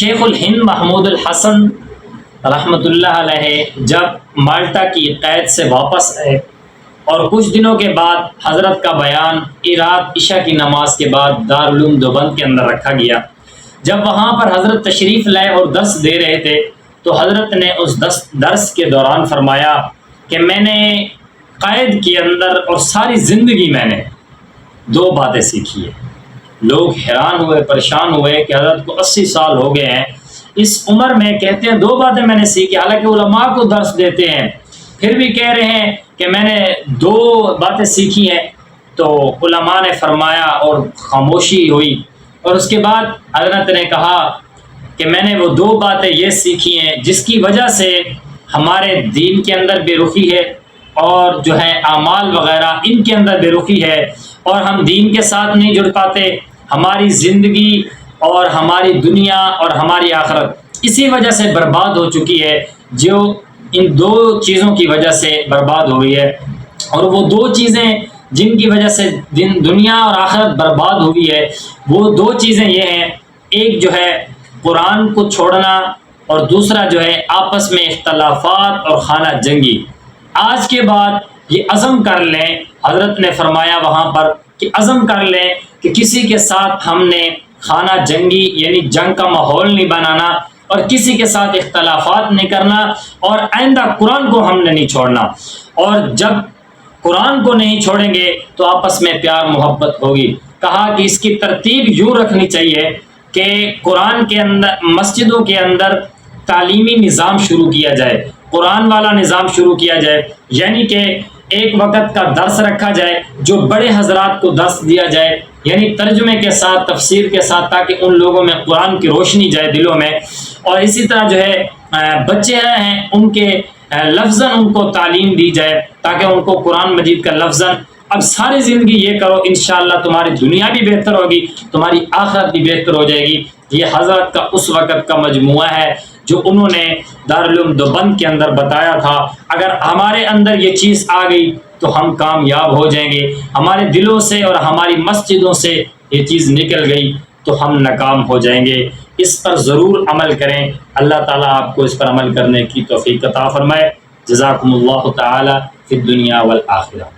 شیخ الہند محمود الحسن رحمۃ اللہ علیہ جب مالٹا کی قید سے واپس آئے اور کچھ دنوں کے بعد حضرت کا بیان رات عشاء کی نماز کے بعد دارالعلوم دیوبند کے اندر رکھا گیا۔ جب وہاں پر حضرت تشریف لائے اور درس دے رہے تھے تو حضرت نے اس درس کے دوران فرمایا کہ میں نے قید کے اندر اور ساری زندگی میں نے 2 باتیں سیکھی ہیں۔ لوگ حیران ہوئے، پریشان ہوئے کہ حضرت کو 80 سال ہو گئے ہیں، اس عمر میں کہتے ہیں 2 باتیں میں نے سیکھی، حالانکہ علماء کو درس دیتے ہیں پھر بھی کہہ رہے ہیں کہ میں نے 2 باتیں سیکھی ہیں۔ تو علماء نے فرمایا اور خاموشی ہوئی، اور اس کے بعد حضرت نے کہا کہ میں نے وہ 2 باتیں یہ سیکھی ہیں جس کی وجہ سے ہمارے دین کے اندر بے رخی ہے اور جو ہے اعمال وغیرہ ان کے اندر بے رخی ہے، اور ہم دین کے ساتھ نہیں جڑ پاتے، ہماری زندگی اور ہماری دنیا اور ہماری آخرت اسی وجہ سے برباد ہو چکی ہے، جو ان 2 چیزوں کی وجہ سے برباد ہوئی ہے۔ اور وہ 2 چیزیں جن کی وجہ سے دنیا اور آخرت برباد ہوئی ہے، وہ 2 چیزیں یہ ہیں، ایک جو ہے قرآن کو چھوڑنا، اور دوسرا جو ہے آپس میں اختلافات اور خانہ جنگی۔ آج کے بعد یہ عزم کر لیں، حضرت نے فرمایا وہاں پر کہ عزم کر لیں کہ کسی کے ساتھ ہم نے خانہ جنگی یعنی جنگ کا ماحول نہیں بنانا، اور کسی کے ساتھ اختلافات نہیں کرنا، اور آئندہ قرآن کو ہم نے نہیں چھوڑنا۔ اور جب قرآن کو نہیں چھوڑیں گے تو آپس میں پیار محبت ہوگی۔ کہا کہ اس کی ترتیب یوں رکھنی چاہیے کہ قرآن کے اندر مسجدوں کے اندر تعلیمی نظام شروع کیا جائے، قرآن والا نظام شروع کیا جائے، یعنی کہ ایک وقت کا درس رکھا جائے جو بڑے حضرات کو درس دیا جائے، یعنی ترجمے کے ساتھ تفسیر کے ساتھ، تاکہ ان لوگوں میں قرآن کی روشنی جائے دلوں میں۔ اور اسی طرح جو ہے بچے ہیں ان کے لفظاً ان کو تعلیم دی جائے تاکہ ان کو قرآن مجید کا لفظاً، اب ساری زندگی یہ کرو، انشاءاللہ تمہاری دنیا بھی بہتر ہوگی، تمہاری آخرت بھی بہتر ہو جائے گی۔ یہ حضرت کا اس وقت کا مجموعہ ہے جو انہوں نے دارالعلوم دیوبند کے اندر بتایا تھا۔ اگر ہمارے اندر یہ چیز آ گئی تو ہم کامیاب ہو جائیں گے، ہمارے دلوں سے اور ہماری مسجدوں سے یہ چیز نکل گئی تو ہم ناکام ہو جائیں گے۔ اس پر ضرور عمل کریں، اللہ تعالیٰ آپ کو اس پر عمل کرنے کی توفیق عطا فرمائے۔ جزاکم اللہ تعالی فی الدنیا والآخرہ۔